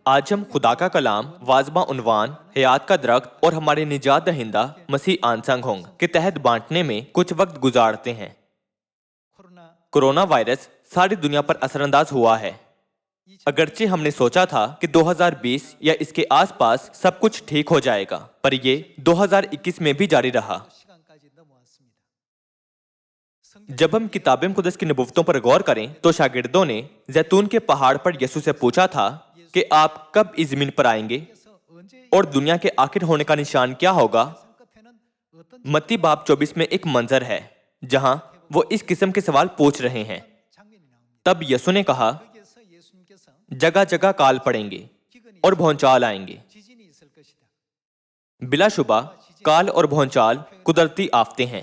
आज हम खुदा का कलाम, वाजबा उन्वान, हयात का दरख्त और हमारे निजात दहिंदा मसीह आनसंग होंग के तहत बांटने में कुछ वक्त गुजारते हैं। कोरोना वायरस सारी दुनिया पर असरअंदाज हुआ है। अगरचे हमने सोचा था कि 2020 या इसके आसपास सब कुछ ठीक हो जाएगा, पर ये 2021 में भी जारी रहा। जब हम किताब मुक़द्दस की नबूवतों पर गौर करें तो शागिर्दों ने जैतून के पहाड़ पर यीशु से पूछा था कि आप कब इस जमीन पर आएंगे और दुनिया के आखिर होने का निशान क्या होगा। मत्ती बाब 24 में एक मंजर है जहां वो इस किस्म के सवाल पूछ रहे हैं। तब यीशु ने कहा, जगह जगह काल पड़ेंगे और भौचाल आएंगे। बिलाशुबा काल और भौचाल कुदरती आफतें हैं।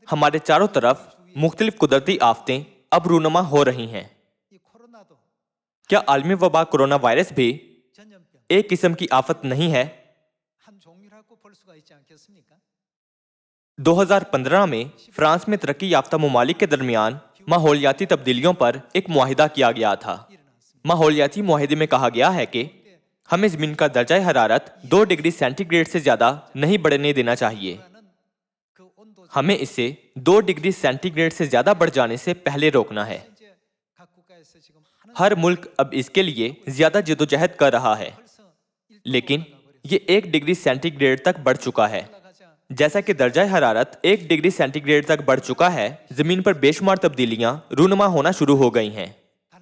हमारे चारों तरफ मुख्तलिफ कुदरती आफतें अब रूनुमा हो रही हैं। क्या आलमी वबा कोरोना वायरस भी एक किस्म की आफत नहीं है? 2015 में फ्रांस में तरक्की याफ्ता ममालिक के दरमियान माहौलियाती तब्दीलियों पर एक मुआहिदा किया गया था। माहौलियाती मुआहिदे में कहा गया है कि हमें जमीन का दर्जा हरारत 2 डिग्री सेंटीग्रेड से ज्यादा नहीं बढ़ने देना चाहिए। हमें इसे 2 डिग्री सेंटीग्रेड से ज्यादा बढ़ जाने से पहले रोकना है। हर मुल्क अब इसके लिए ज्यादा जद्दोजहद कर रहा है, लेकिन ये 1 डिग्री सेंटीग्रेड तक बढ़ चुका है। जैसा कि दर्जा हरारत 1 डिग्री सेंटीग्रेड तक बढ़ चुका है, जमीन पर बेशुमार तब्दीलियां रूनुमा होना शुरू हो गई हैं।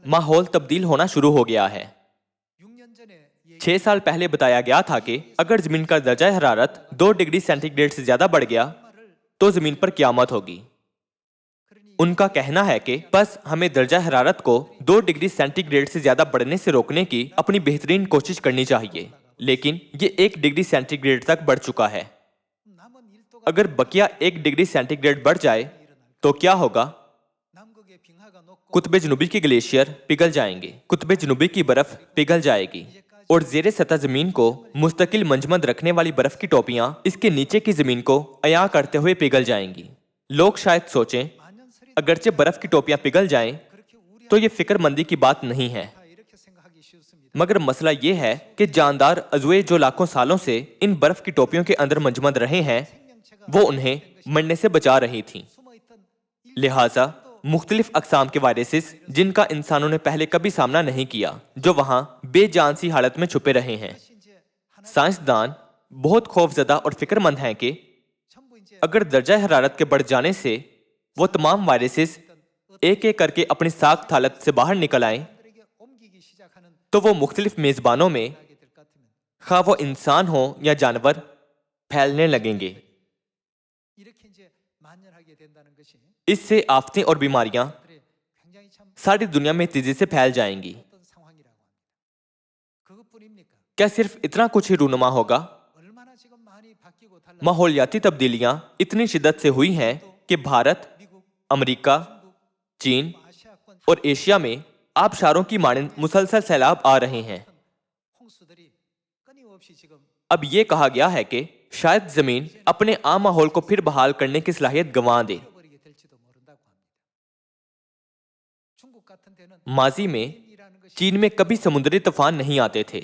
माहौल तब्दील होना शुरू हो गया है। 6 साल पहले बताया गया था कि अगर जमीन का दर्जा हरारत 2 डिग्री सेंटीग्रेड से ज्यादा बढ़ गया तो जमीन पर क़यामत होगी। उनका कहना है कि बस हमें दर्जा हरारत को 2 डिग्री सेंटीग्रेड से ज्यादा बढ़ने से रोकने की अपनी बेहतरीन कोशिश करनी चाहिए, लेकिन ये 1 डिग्री सेंटीग्रेड तक बढ़ चुका है। अगर बकिया 1 डिग्री सेंटीग्रेड बढ़ जाए तो क्या होगा? कुतुब जनूबी के ग्लेशियर पिघल जाएंगे, कुतुब जनूबी की बर्फ पिघल जाएगी और ज़ेरे सतह जमीन को मुस्तकिल मंजमद रखने वाली बर्फ की टोपियां इसके नीचे की जमीन को अया करते हुए पिघल जाएंगी। लोग शायद सोचें, अगरचे बर्फ की टोपियां पिघल जाएं तो ये फिक्रमंदी की बात नहीं है, मगर मसला ये है कि जानदार अज़ुए जो लाखों सालों से इन बर्फ की टोपियों के अंदर मंजमद रहे हैं, वो उन्हें मरने से बचा रही थीं। लिहाजा मुख्तलिफ अक़साम के वायरसेस जिनका इंसानों ने पहले कभी सामना नहीं किया, जो वहां बेजान सी हालत में छुपे रहे हैं। साइंसदान बहुत खौफजदा और फिक्रमंद हैं कि अगर दर्जा हरारत के बढ़ जाने से वो तमाम वायरसेस एक एक करके अपनी साख्त हालत से बाहर निकल आएं, तो वो मुख्तलिफ मेजबानों में, खा वो इंसान हो या जानवर, फैलने लगेंगे। इससे आफतें और बीमारियां सारी दुनिया में तेजी से फैल जाएंगी। क्या सिर्फ इतना कुछ ही रूनुमा होगा? माहौलियाती तब्दीलियां इतनी शिद्दत से हुई हैं कि भारत, अमेरिका, चीन और एशिया में आबशारों की मानंद मुसलसल सैलाब आ रहे हैं। अब ये कहा गया है कि शायद जमीन अपने आम माहौल को फिर बहाल करने की सलाहियत गंवा दे। माजी में चीन में कभी समुद्री तूफान नहीं आते थे,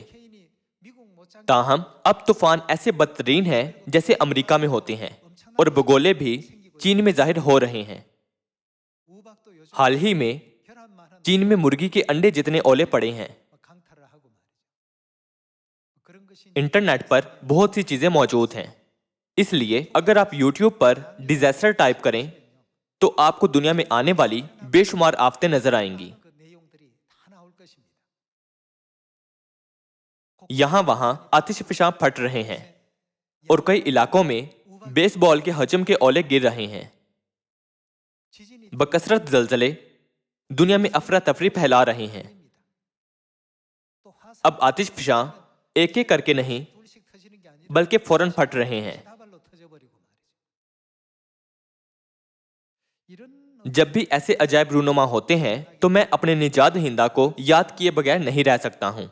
ताहम अब तूफान ऐसे बदतरीन हैं जैसे अमेरिका में होते हैं और बगोले भी चीन में जाहिर हो रहे हैं। हाल ही में चीन में मुर्गी के अंडे जितने ओले पड़े हैं। इंटरनेट पर बहुत सी चीजें मौजूद हैं, इसलिए अगर आप YouTube पर डिजास्टर टाइप करें तो आपको दुनिया में आने वाली बेशुमार आफतें नजर आएंगी। यहां वहां आतिशफशां फट रहे हैं और कई इलाकों में बेसबॉल के हजम के ओले गिर रहे हैं। बकसरत जलजले दुनिया में अफरा तफरी फैला रहे हैं। अब आतिशफशां एक एक करके नहीं बल्कि फौरन फट रहे हैं। जब भी ऐसे अजायब रूनुमा होते हैं तो मैं अपने निजात दहिंदा को याद किए बगैर नहीं रह सकता हूं।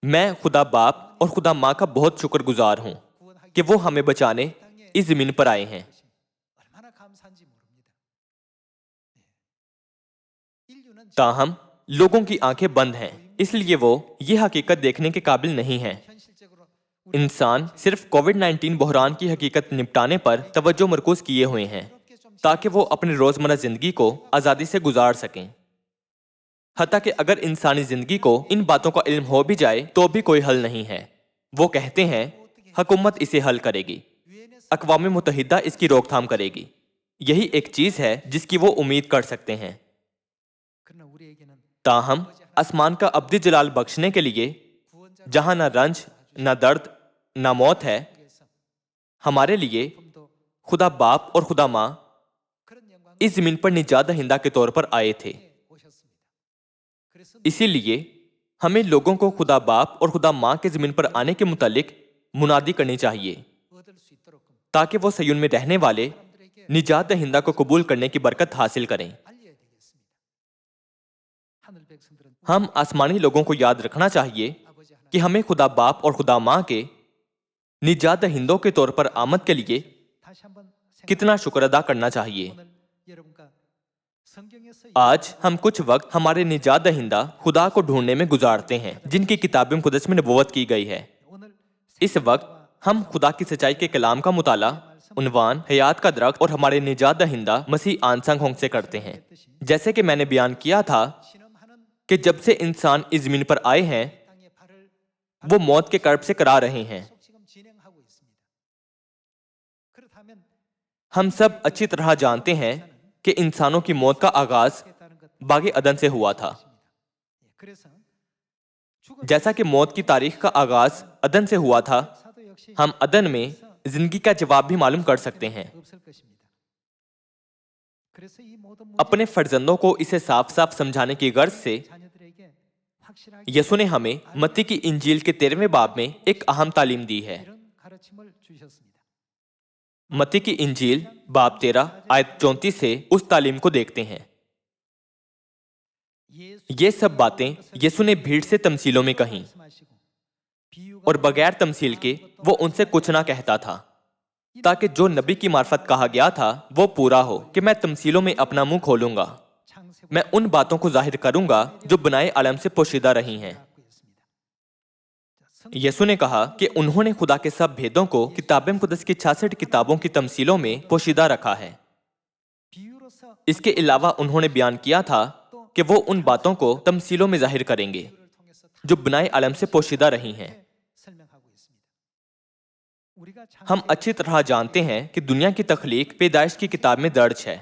मैं खुदा बाप और खुदा माँ का बहुत शुक्रगुजार हूं कि वो हमें बचाने इस जमीन पर आए हैं। ताहम लोगों की आंखें बंद हैं, इसलिए वो ये हकीकत देखने के काबिल नहीं हैं। इंसान सिर्फ कोविड-19 बहरान की हकीकत निपटाने पर तवज्जो मरकूज किए हुए हैं ताकि वो अपनी रोजमर्रा जिंदगी को आजादी से गुजार सकें। हत्ता कि अगर इंसानी जिंदगी को इन बातों का इल्म हो भी जाए तो भी कोई हल नहीं है। वो कहते हैं हुकूमत इसे हल करेगी, अक़वाम मुत्तहिदा इसकी रोकथाम करेगी। यही एक चीज है जिसकी वो उम्मीद कर सकते हैं। ताहम आसमान का अब्दी जलाल बख्शने के लिए जहां ना रंज, ना दर्द, ना मौत है, हमारे लिए खुदा बाप और खुदा माँ इस जमीन पर निजात दहिंदा के तौर पर आए थे। इसीलिए हमें लोगों को खुदा बाप और खुदा माँ के जमीन पर आने के मुतालिक मुनादी करनी चाहिए ताकि वो सयून में रहने वाले निजात दहिंदा को कबूल करने की बरकत हासिल करें। हम आसमानी लोगों को याद रखना चाहिए कि हमें खुदा बाप और खुदा माँ के निजात दहिंदों के तौर पर आमद के लिए कितना शुक्र अदा करना चाहिए। आज हम कुछ वक्त हमारे निजात दहिंदा खुदा को ढूंढने में गुजारते हैं जिनकी किताब मुक़द्दस में नबूवत की गई है। इस वक्त हम खुदा की सच्चाई के कलाम का मुताला उन्वान हयात का दरख्त और हमारे निजात दहिंदा मसीह आनसंग होंग से करते हैं। जैसे कि मैंने बयान किया था कि जब से इंसान इस जमीन पर आए हैं वो मौत के कर्ब से करा रहे हैं। हम सब अच्छी तरह जानते हैं कि इंसानों की मौत का आगाज बागे अदन से हुआ था। जैसा कि मौत की तारीख का आगाज अदन से हुआ था, हम अदन में जिंदगी का जवाब भी मालूम कर सकते हैं। अपने फर्जंदों को इसे साफ साफ समझाने की गर्ज से यसु ने हमें मत्ती की इंजील के 13वें बाब में एक अहम तालीम दी है। मत्ती की इंजील बाब 13 आयत 34 से उस तालीम को देखते हैं। ये सब बातें यसु ने भीड़ से तमसीलों में कहीं और बगैर तमसील के वो उनसे कुछ ना कहता था ताकि जो नबी की मार्फत कहा गया था वो पूरा हो कि मैं तमसीलों में अपना मुंह खोलूंगा, मैं उन बातों को जाहिर करूंगा जो बनाए आलम से पोशीदा रही हैं। यसु ने कहा कि उन्होंने खुदा के सब भेदों को किताब मुक़द्दस की 66 किताबों की तमसीलों में पोशीदा रखा है। इसके अलावा उन्होंने बयान किया था कि वो उन बातों को तमसीलों में जाहिर करेंगे जो बनाए आलम से पोशीदा रही हैं। हम अच्छी तरह जानते हैं कि दुनिया की तख्लीक पैदाइश की किताब में दर्ज है।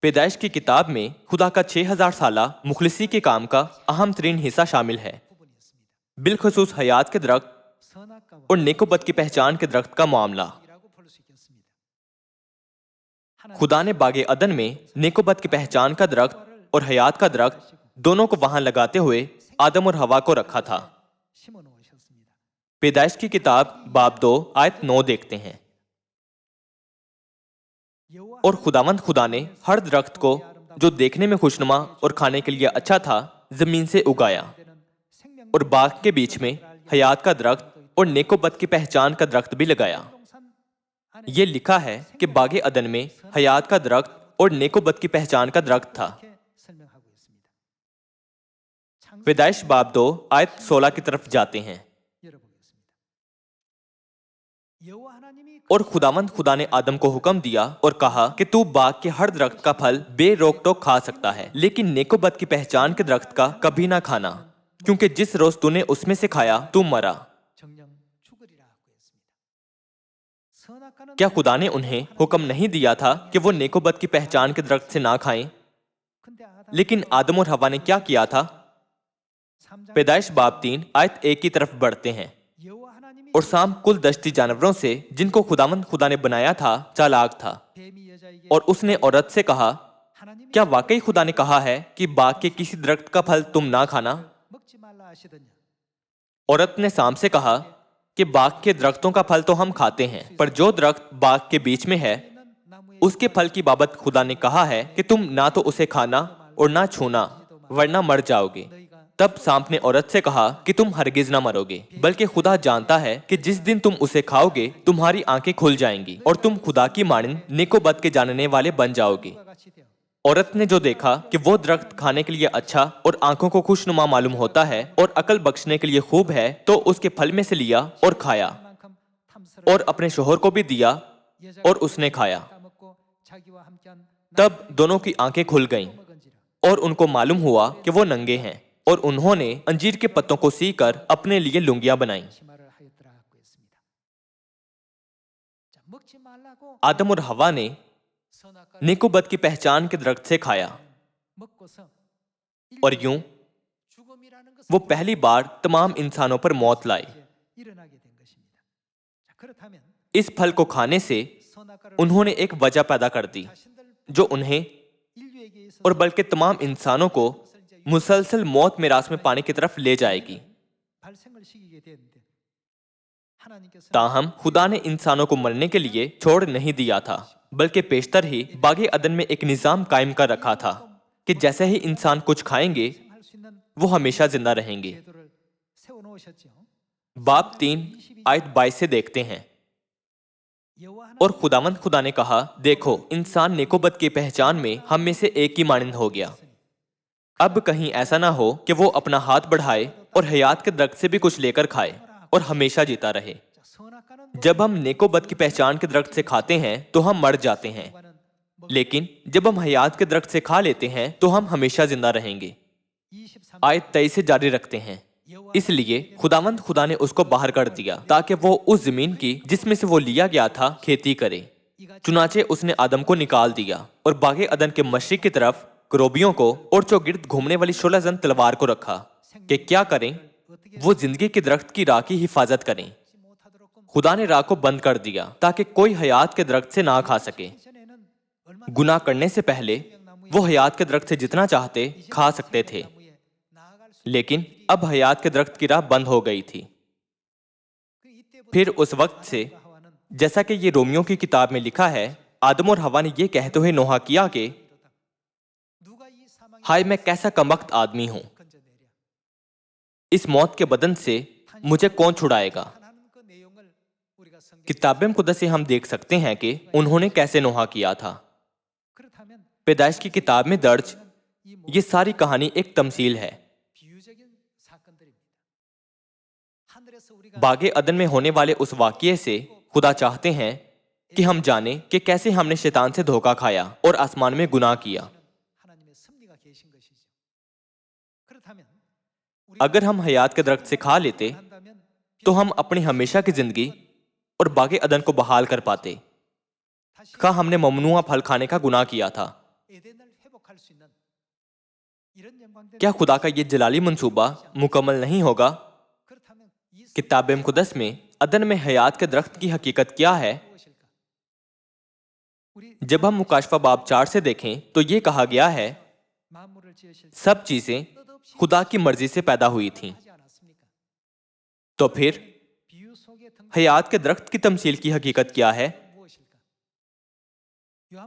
पैदाइश की किताब में खुदा का 6000 साला मुखलिसी के काम का अहम तरीन हिस्सा शामिल है, बिलखसूस हयात के दरख्त और नेकोबत की पहचान के दरख्त का मामला। खुदा ने बागे अदन में नेकोबत की पहचान का दरख्त और हयात का दरख्त दोनों को वहां लगाते हुए आदम और हवा को रखा था। पैदाइश की किताब बाब 2 आयत 9 देखते हैं। और खुदावंद खुदा ने हर दरख्त को जो देखने में खुशनुमा और खाने के लिए अच्छा था जमीन से उगाया और बाग के बीच में हयात का दरख्त और नेकोबत की पहचान का दरख्त भी लगाया। ये लिखा है कि बागे अदन में हयात का दरख्त और नेकोबत की पहचान का दरख्त था। पैदाइश बाब 2 आयत 16 की तरफ जाते हैं। और खुदावंद खुदा ने आदम को हुक्म दिया और कहा कि तू बाग के हर दरख्त का फल बेरोक टोक खा सकता है, लेकिन नेकोबत की पहचान के दरख्त का कभी ना खाना, क्योंकि जिस रोज तूने उसमें से खाया तू मरा। क्या खुदा ने उन्हें हुक्म नहीं दिया था कि वो नेकोबत की पहचान के दरख्त से ना खाएं? लेकिन आदम और हवा ने क्या किया था? पैदाइश बाब 3 आयत 1 की तरफ बढ़ते हैं। और साम कुल दश्ती जानवरों से जिनको खुदावंद खुदा ने बनाया था चालाक था, और उसने औरत से कहा, क्या वाकई खुदा ने कहा है कि बाग के किसी दरख्त का फल तुम ना खाना? औरत ने साम से कहा कि बाग के दरख्तों का फल तो हम खाते हैं, पर जो दरख्त बाग के बीच में है उसके फल की बाबत खुदा ने कहा है कि तुम ना तो उसे खाना और ना छूना, वरना मर जाओगे। तब सांप ने औरत से कहा कि तुम हरगिज ना मरोगे, बल्कि खुदा जानता है कि जिस दिन तुम उसे खाओगे तुम्हारी आंखें खुल जाएंगी और तुम खुदा की मानिंद नेको बद के जानने वाले बन जाओगे। औरत ने जो देखा कि वो दरख्त खाने के लिए अच्छा और आंखों को खुशनुमा मालूम होता है और अकल बख्शने के लिए खूब है, तो उसके फल में से लिया और खाया और अपने शोहर को भी दिया और उसने खाया। तब दोनों की आंखें खुल गईं और उनको मालूम हुआ कि वो नंगे हैं और उन्होंने अंजीर के पत्तों को सीकर अपने लिए लुंगियां बनाईं। आदम और हवा ने नेको बद की पहचान के दरख्त से खाया और यूं वो पहली बार तमाम इंसानों पर मौत लाए। इस फल को खाने से उन्होंने एक वजह पैदा कर दी जो उन्हें और बल्कि तमाम इंसानों को मुसलसल मौत मिरास में पाने की तरफ ले जाएगी। ताहम खुदा ने इंसानों को मरने के लिए छोड़ नहीं दिया था, बल्कि पेशतर ही बागे अदन में एक निजाम कायम कर रखा था कि जैसे ही इंसान कुछ खाएंगे वो हमेशा जिंदा रहेंगे। बाब 3 आयत 22 से देखते हैं। और खुदावंद खुदा ने कहा, देखो इंसान नेकोबद की पहचान में हम में से एक ही मानंद हो गया। अब कहीं ऐसा ना हो कि वो अपना हाथ बढ़ाए और हयात के दरख्त से भी कुछ लेकर खाए और हमेशा जीता रहे। जब हम नेकोबद की पहचान के दरख्त से खाते हैं तो हम मर जाते हैं, लेकिन जब हम हयात के दरख्त से खा लेते हैं तो हम हमेशा जिंदा रहेंगे। आयत 23 से जारी रखते हैं। इसलिए खुदावंद खुदा ने उसको बाहर कर दिया ताकि वो उस जमीन की जिसमें से वो लिया गया था खेती करे। चुनाचे उसने आदम को निकाल दिया और बागे अदन के मशरिक की तरफ करोबियों को और चौगिर्द घूमने वाली शोलाजन तलवार को रखा कि क्या करें, वो जिंदगी के दरख्त की राह की हिफाजत करें। खुदा ने राह को बंद कर दिया ताकि कोई हयात के दरख्त से ना खा सके। गुनाह करने से पहले वो हयात के दरख्त से जितना चाहते खा सकते थे, लेकिन अब हयात के दरख्त की राह बंद हो गई थी। फिर उस वक्त से, जैसा कि ये रोमियो की किताब में लिखा है, आदम और हवा ने ये कहते हुए नोहा किया कि हाय मैं कैसा कमबख्त आदमी हूं, इस मौत के बदन से मुझे कौन छुड़ाएगा। किताब मुक़द्दस से हम देख सकते हैं कि उन्होंने कैसे नोहा किया था। पैदाइश की किताब में दर्ज ये सारी कहानी एक तमसील है। बागे अदन में होने वाले उस वाक़ये से खुदा चाहते हैं कि हम जाने कि कैसे हमने शैतान से धोखा खाया और आसमान में गुनाह किया। अगर हम हयात के दरख्त से खा लेते तो हम अपनी हमेशा की जिंदगी और बागे अदन को बहाल कर पाते। का हमने ममनुआ फल खाने का गुनाह किया था। क्या खुदा का ये जलाली मंसूबा मुकम्मल नहीं होगा? किताब मुक़द्दस में अदन में हयात के दरख्त की हकीकत क्या है? जब हम मुकाशफा बाब 4 से देखें तो ये कहा गया है, सब चीजें खुदा की मर्जी से पैदा हुई थीं। तो फिर हयात के दरख्त की तमसील की हकीकत क्या है?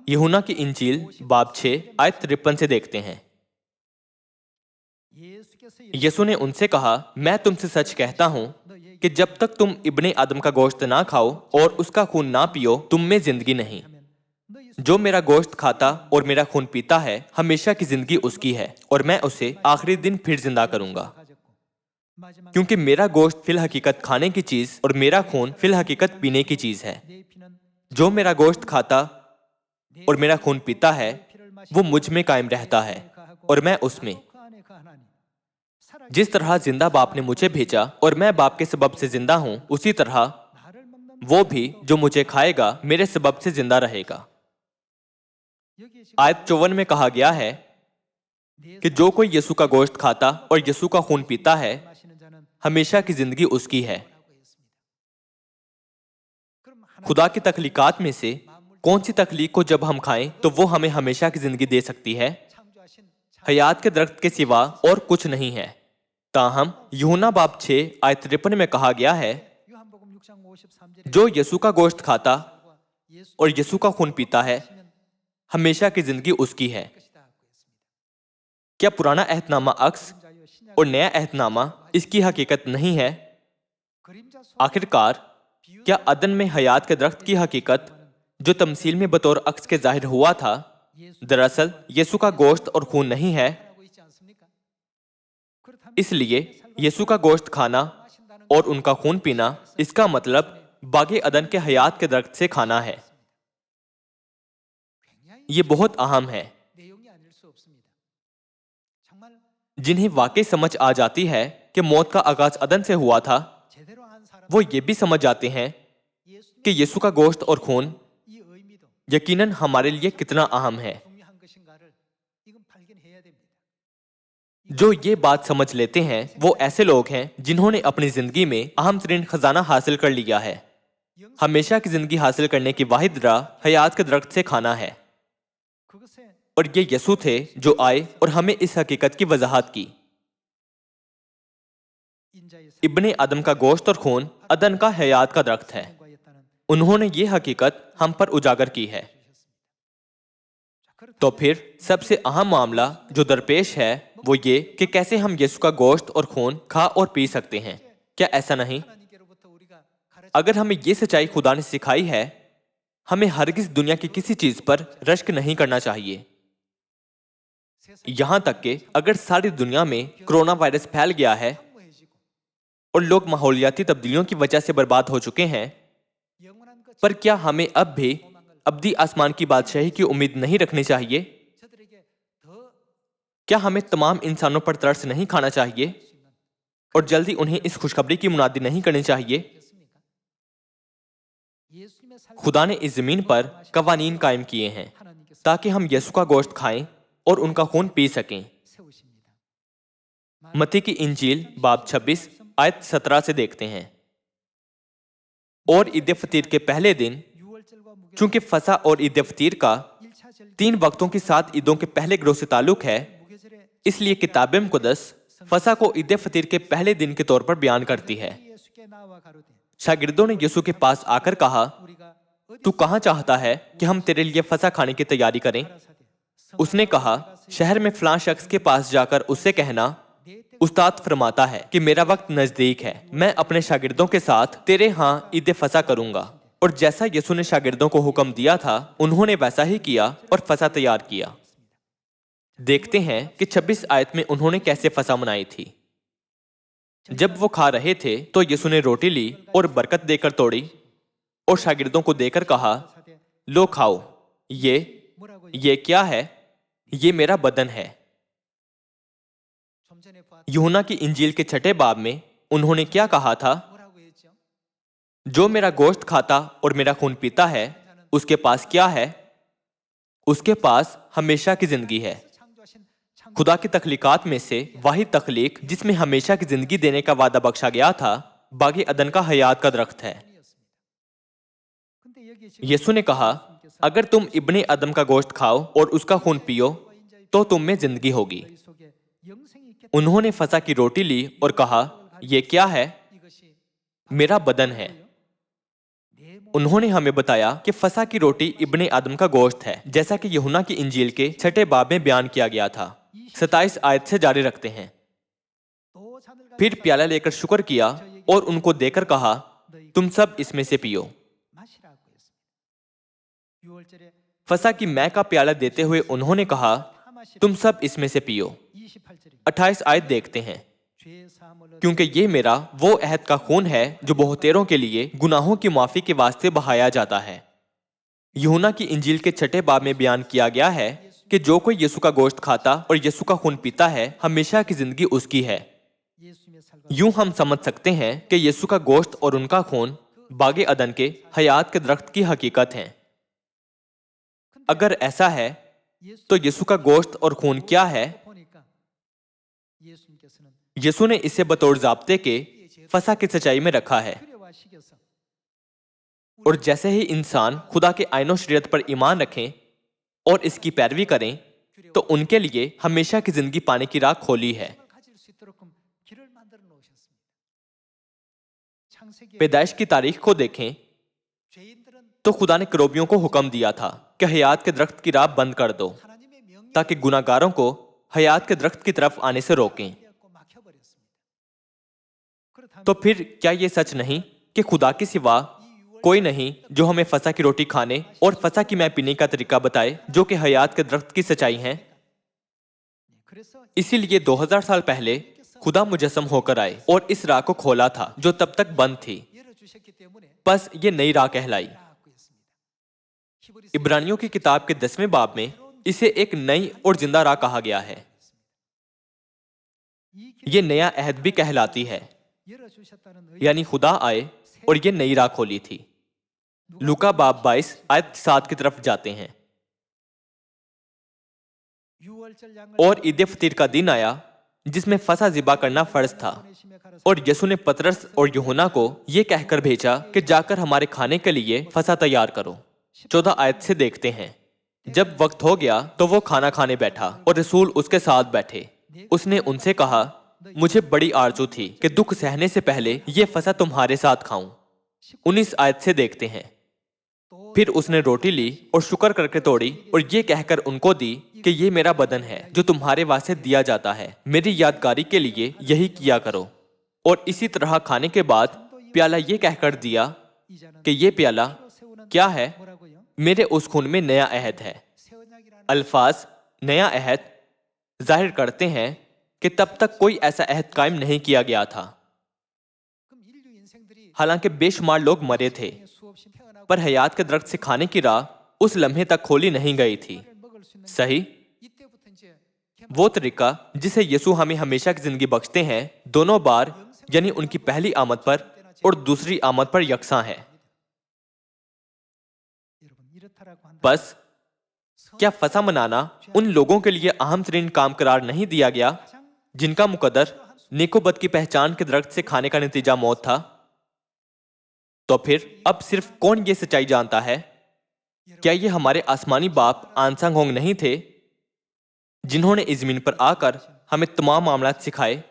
यूहन्ना की इंजील बाब 6 आयत 53 से देखते हैं। यसु ने उनसे कहा, मैं तुमसे सच कहता हूं कि जब तक तुम इब्ने आदम का गोश्त ना खाओ और उसका खून ना पियो, तुम में जिंदगी नहीं। जो मेरा गोश्त खाता और मेरा खून पीता है, हमेशा की जिंदगी उसकी है और मैं उसे आखिरी दिन फिर जिंदा करूंगा। क्योंकि मेरा गोश्त फिल हकीकत खाने की चीज और मेरा खून फिल हकीकत पीने की चीज है। जो मेरा गोश्त खाता और मेरा खून पीता है वो मुझ में कायम रहता है और मैं उसमें। जिस तरह जिंदा बाप ने मुझे भेजा और मैं बाप के सबब से जिंदा हूं, उसी तरह वो भी जो मुझे खाएगा मेरे सबब से जिंदा रहेगा। आयत 54 में कहा गया है कि जो कोई यीशु का गोश्त खाता और यीशु का खून पीता है, हमेशा की जिंदगी उसकी है। खुदा की तख्लीकात में से कौन सी तख्लीक को जब हम खाएं तो वो हमें हमेशा की जिंदगी दे सकती है? हयात के दरख्त के सिवा और कुछ नहीं है। ताहम यूहन्ना बाब 6 आयत 53 में कहा गया है, जो यीशु का गोश्त खाता और यीशु का खून पीता है, हमेशा की जिंदगी उसकी है। क्या पुराना अहदनामा अक्स और नया अहदनामा इसकी हकीकत नहीं है? आखिरकार क्या अदन में हयात के दरख्त की हकीकत जो तमसील में बतौर अक्स के जाहिर हुआ था, दरअसल यीशु का गोश्त और खून नहीं है, इसलिए यीशु का गोश्त खाना और उनका खून पीना, इसका मतलब बागे अदन के हयात के दरख्त से खाना है। ये बहुत अहम है। जिन्हें वाकई समझ आ जाती है कि मौत का आगाज अदन से हुआ था, वो ये भी समझ जाते हैं कि यीशु का गोश्त और खून यकीनन हमारे लिए कितना अहम है। जो ये बात समझ लेते हैं वो ऐसे लोग हैं जिन्होंने अपनी जिंदगी में अहम तरीन खजाना हासिल कर लिया है। हमेशा की जिंदगी हासिल करने की वाहिद राह हयात के दरख्त से खाना है। और ये यीशु थे जो आए और हमें इस हकीकत की वजाहत की। इब्ने आदम का गोश्त और खून अदन का हयात का दरख्त है। उन्होंने ये हकीकत हम पर उजागर की है। तो फिर सबसे अहम मामला जो दरपेश है वो ये कि कैसे हम यीशु का गोश्त और खून खा और पी सकते हैं। क्या ऐसा नहीं? अगर हमें ये सच्चाई खुदा ने सिखाई है, हमें हरगिज दुनिया की किसी चीज पर रश्क नहीं करना चाहिए। यहां तक कि अगर सारी दुनिया में कोरोना वायरस फैल गया है और लोग माहौलियाती तब्दीलियों की वजह से बर्बाद हो चुके हैं, पर क्या हमें अब भी अब्दी आसमान की बादशाही की उम्मीद नहीं रखनी चाहिए? क्या हमें तमाम इंसानों पर तरस नहीं खाना चाहिए और जल्दी उन्हें इस खुशखबरी की मुनादी नहीं करनी चाहिए? खुदा ने इस जमीन पर कवानीन कायम किए हैं ताकि हम यीशु का गोश्त खाएं और उनका खून पी सकें। मत्ती की इंजील बाब 26 आयत 17 से देखते हैं। और ईद फतीर के पहले दिन, चूंकि फसा और ईद फतीर का 3 वक्तों की 7 ईदों के पहले ग्रोह से ताल्लुक है, इसलिए किताब मुकद्दस फसा को ईद फतीर के पहले दिन के तौर पर बयान करती है। शागिर्दों ने यीशु के पास आकर कहा, तू कहाँ चाहता है कि हम तेरे लिए फसा खाने की तैयारी करें? उसने कहा, शहर में फलां शख्स के पास जाकर उससे कहना, उस्ताद फरमाता है कि मेरा वक्त नजदीक है, मैं अपने शागिर्दों के साथ तेरे यहाँ ईद फसा करूंगा। और जैसा यीशु ने शागिर्दों को हुक्म दिया था, उन्होंने वैसा ही किया और फसा तैयार किया। देखते हैं कि 26 आयत में उन्होंने कैसे फसा मनाई थी। जब वो खा रहे थे तो यीशु ने रोटी ली और बरकत देकर तोड़ी और शागिर्दों को देकर कहा, लो खाओ, ये क्या है? ये मेरा बदन है। यूहन्ना की इंजील के 6 बाब में उन्होंने क्या कहा था? जो मेरा गोश्त खाता और मेरा खून पीता है, उसके पास क्या है? उसके पास हमेशा की जिंदगी है। खुदा की तख्लीकात में से वाहिद तख्लीक जिसमें हमेशा की जिंदगी देने का वादा बख्शा गया था, बागे अदन का हयात का दरख्त है। यीशु ने कहा, अगर तुम इब्ने आदम का गोश्त खाओ और उसका खून पियो तो तुम में जिंदगी होगी। उन्होंने फसा की रोटी ली और कहा, यह क्या है? मेरा बदन है। उन्होंने हमें बताया कि फसा की रोटी इब्ने आदम का गोश्त है, जैसा कि यूहन्ना की इंजील के 6 बाब में बयान किया गया था। 27 आयत से जारी रखते हैं। फिर प्याला लेकर शुक्र किया और उनको देकर कहा, तुम सब इसमें से पियो। फसा की मैं का प्याला देते हुए उन्होंने कहा, तुम सब इसमें से पियो। 28 आयत देखते हैं। क्योंकि ये मेरा वो अहद का खून है जो बहुतेरों के लिए गुनाहों की माफी के वास्ते बहाया जाता है। यूहन्ना की इंजील के 6 बाब में बयान किया गया है कि जो कोई यीशु का गोश्त खाता और यीशु का खून पीता है, हमेशा की जिंदगी उसकी है। यूं हम समझ सकते हैं कि यीशु का गोश्त और उनका खून बागे अदन के हयात के दरख्त की हकीकत है। अगर ऐसा है तो यीशु का गोश्त और खून क्या है? यीशु ने इसे बतौर ज़ाब्ते के फसा की सच्चाई में रखा है। और जैसे ही इंसान खुदा के आईनो शरीयत पर ईमान रखें और इसकी पैरवी करें, तो उनके लिए हमेशा की जिंदगी पाने की राह खोली है। पैदाइश की तारीख को देखें तो खुदा ने करोबियों को हुक्म दिया था कि हयात के दरख्त की राह बंद कर दो, ताकि गुनाहगारों को हयात के दरख्त की तरफ आने से रोकें। तो फिर क्या यह सच नहीं कि खुदा के सिवा कोई नहीं जो हमें फसा की रोटी खाने और फसा की मैं पीने का तरीका बताए, जो कि हयात के दरख्त की सच्चाई है। इसीलिए 2000 साल पहले खुदा मुजस्सम होकर आए और इस राह को खोला था जो तब तक बंद थी। बस ये नई राह कहलाई। इब्रानियों की किताब के 10वें बाब में इसे एक नई और जिंदा राह कहा गया है। ये नया अहद भी कहलाती है, यानी खुदा आए और ये नई राह खोली थी। लूका बाब 22 आयत 7 की तरफ जाते हैं। और ईद फतीर का दिन आया जिसमें फसा ज़िबा करना फर्ज था, और यसु ने पतरस और यूहन्ना को ये कहकर भेजा कि जाकर हमारे खाने के लिए फसा तैयार करो। 14 आयत से देखते हैं। जब वक्त हो गया तो वो खाना खाने बैठा और रसूल उसके साथ बैठे। उसने उनसे कहा, मुझे बड़ी आरज़ू थी कि दुख सहने से पहले ये फसा तुम्हारे साथ खाऊं। 19 आयत से देखते हैं। फिर उसने रोटी ली और शुक्र करके तोड़ी और ये कहकर उनको दी कि ये मेरा बदन है जो तुम्हारे वास्ते दिया जाता है, मेरी यादगारी के लिए यही किया करो। और इसी तरह खाने के बाद प्याला ये कहकर दिया कि ये प्याला क्या है, मेरे उस खून में नया अहद है। अल्फाज नया अहद जाहिर करते हैं कि तब तक कोई ऐसा अहद कायम नहीं किया गया था। हालांकि बेशुमार लोग मरे थे, पर हयात के दरख्त से खाने की राह उस लम्हे तक खोली नहीं गई थी। सही, वो तरीका जिसे यीशु हमें हमेशा की जिंदगी बख्शते हैं, दोनों बार यानी उनकी पहली आमद पर और दूसरी आमद पर यकसां है। बस क्या फसा मनाना उन लोगों के लिए अहम तरीन काम करार नहीं दिया गया जिनका मुकद्दर नेको-बद की पहचान के दरख्त से खाने का नतीजा मौत था? तो फिर अब सिर्फ कौन ये सच्चाई जानता है? क्या ये हमारे आसमानी बाप आनसंग होंग नहीं थे जिन्होंने इस जमीन पर आकर हमें तमाम मामलात सिखाए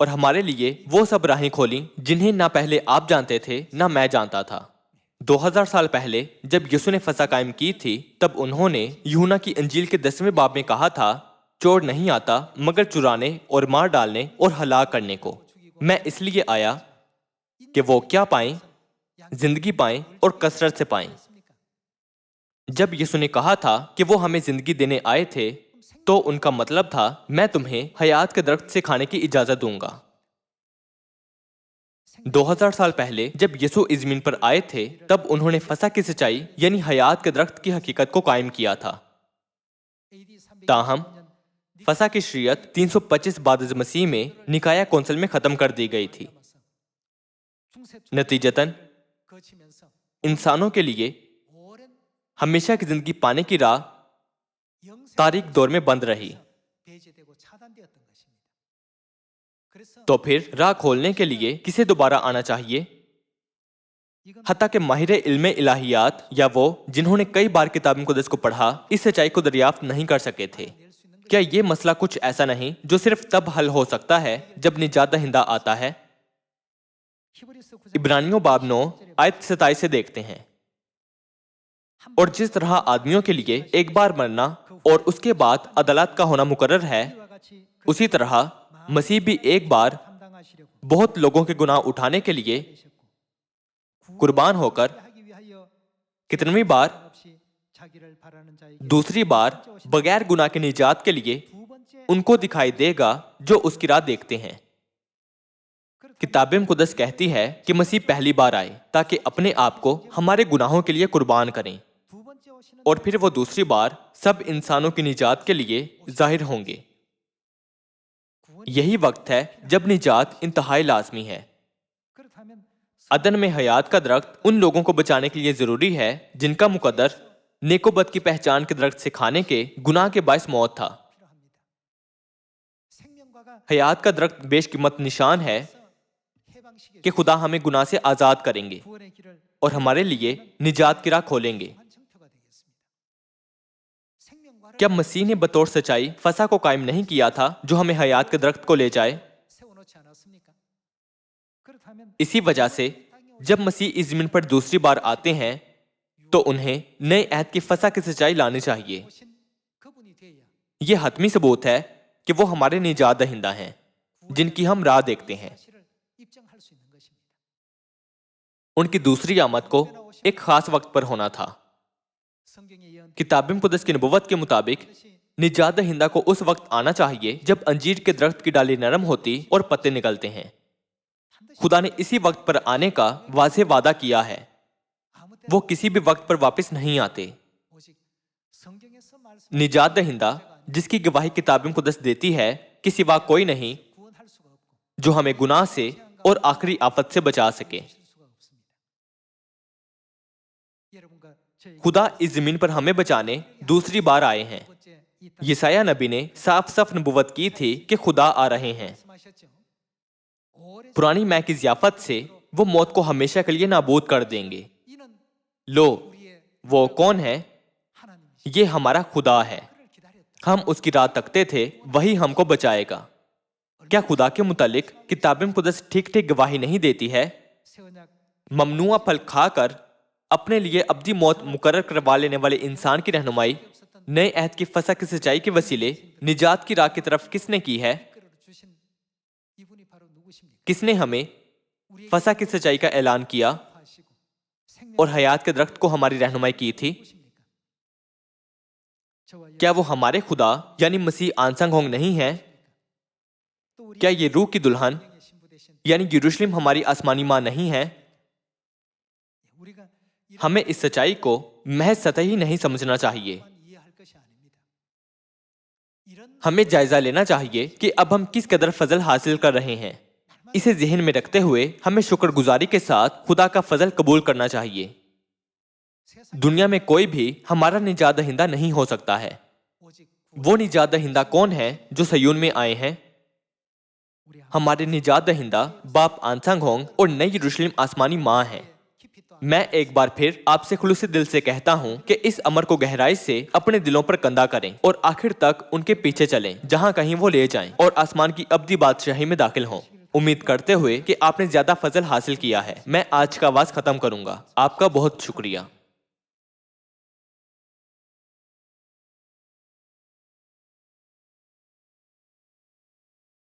और हमारे लिए वो सब राहें खोली जिन्हें ना पहले आप जानते थे ना मैं जानता था। 2000 साल पहले जब यीशु ने फसा कायम की थी, तब उन्होंने यूहन्ना की इंजील के 10वें बाब में कहा था, चोर नहीं आता मगर चुराने और मार डालने और हलाक करने को। मैं इसलिए आया कि वो क्या पाएं, जिंदगी पाएं और कसरत से पाएं। जब यीशु ने कहा था कि वो हमें जिंदगी देने आए थे, तो उनका मतलब था मैं तुम्हें हयात के दरख्त से खाने की इजाजत दूंगा। 2000 साल पहले जब यीशु इस जमीन पर आए थे, तब उन्होंने फसा की सच्चाई यानी हयात के दरख्त की हकीकत को कायम किया था। ताहम फसा की शरीयत 325 बाद मसीह में निकाया कौंसिल में खत्म कर दी गई थी। नतीजतन इंसानों के लिए हमेशा की जिंदगी पाने की राह तारीख दौर में बंद रही। तो फिर राह खोलने के लिए किसे दोबारा आना चाहिए? हत्ता के माहिर इल्मे इलाहियात या वो जिन्होंने कई बार किताब मुक़द्दस को पढ़ा इस सच्चाई को दरियाफ्त नहीं कर सके थे। क्या ये मसला कुछ ऐसा नहीं जो सिर्फ तब हल हो सकता है जब निजात दहिंदा आता है? इब्रानियों बाब 9 आयत 27 से देखते हैं। और जिस तरह आदमियों के लिए एक बार मरना और उसके बाद अदालत का होना मुकर्रर है, उसी तरह मसीह भी एक बार बहुत लोगों के गुनाह उठाने के लिए कुर्बान होकर कितनवीं बार, दूसरी बार बगैर गुनाह के निजात के लिए उनको दिखाई देगा जो उसकी राह देखते हैं। किताब मुक़द्दस कहती है कि मसीह पहली बार आए ताकि अपने आप को हमारे गुनाहों के लिए कुर्बान करें, और फिर वो दूसरी बार सब इंसानों की निजात के लिए जाहिर होंगे। यही वक्त है जब निजात इंतहाई लाजमी है। अदन में हयात का दरख्त उन लोगों को बचाने के लिए जरूरी है जिनका मुकद्दर नेको-बद की पहचान के दरख्त से खाने के गुनाह के बायस मौत था। हयात का दरख्त बेशकीमत निशान है कि खुदा हमें गुनाह से आजाद करेंगे और हमारे लिए निजात की राह खोलेंगे। क्या मसीह ने बतौर सच्चाई फसा को कायम नहीं किया था जो हमें हयात के दरख्त को ले जाए? इसी वजह से जब मसीह इस जमीन पर दूसरी बार आते हैं तो उन्हें नए अहद की फसा की सच्चाई लानी चाहिए। यह हतमी सबूत है कि वो हमारे निजात दहिंदा हैं जिनकी हम राह देखते हैं। उनकी दूसरी आमद को एक खास वक्त पर होना था। किताब मुक़द्दस की नबुव्वत के मुताबिक निजात दहिंदा को उस वक्त आना चाहिए जब अंजीर के दरख्त की डाली नरम होती और पत्ते निकलते हैं। खुदा ने इसी वक्त पर आने का वाज़ेह वादा किया है। वो किसी भी वक्त पर वापस नहीं आते। निजात दहिंदा जिसकी गवाही किताब मुक़द्दस देती है कि सिवा कोई नहीं जो हमें गुनाह से और आखिरी आफत से बचा सके। खुदा इस जमीन पर हमें बचाने दूसरी बार आए हैं। यशायाह नबी ने साफ साफ नबुव्वत की थी कि खुदा आ रहे हैं। पुरानी मैं की ज़ियाफत से वो मौत को हमेशा के लिए नाबूद कर देंगे। लो, वो कौन है? ये हमारा खुदा है। हम उसकी राह तकते थे, वही हमको बचाएगा। क्या खुदा के मुतालिक किताब मुक़द्दस ठीक ठीक गवाही नहीं देती है? ममनुआ फल खाकर अपने लिए अब्दी मौत मुकर्रर करवा लेने वाले इंसान की रहनुमाई नए अहद की फसा की सच्चाई के वसीले निजात की राह की तरफ किसने की है? किसने हमें फसा की सच्चाई का ऐलान किया और हयात के दरख्त को हमारी रहनुमाई की थी? क्या वो हमारे खुदा यानी मसीह आंसंग होंग नहीं है? क्या ये रूह की दुल्हन यानी यरूशलेम हमारी आसमानी मां नहीं है? हमें इस सच्चाई को महज सतही नहीं समझना चाहिए। हमें जायजा लेना चाहिए कि अब हम किस कदर फजल हासिल कर रहे हैं। इसे जहन में रखते हुए हमें शुक्रगुजारी के साथ खुदा का फजल कबूल करना चाहिए। दुनिया में कोई भी हमारा निजात दहिंदा नहीं हो सकता है। वो निजात दहिंदा कौन है जो सयून में आए हैं? हमारे निजात दहिंदा बाप आंसंग होंग और नई यरूशलेम आसमानी मां है। मैं एक बार फिर आपसे खुलूसी दिल से कहता हूं कि इस अमर को गहराई से अपने दिलों पर कंधा करें और आखिर तक उनके पीछे चलें जहां कहीं वो ले जाएं और आसमान की अब्दी बादशाही में दाखिल हों। उम्मीद करते हुए कि आपने ज्यादा फजल हासिल किया है, मैं आज का आवाज खत्म करूंगा। आपका बहुत शुक्रिया।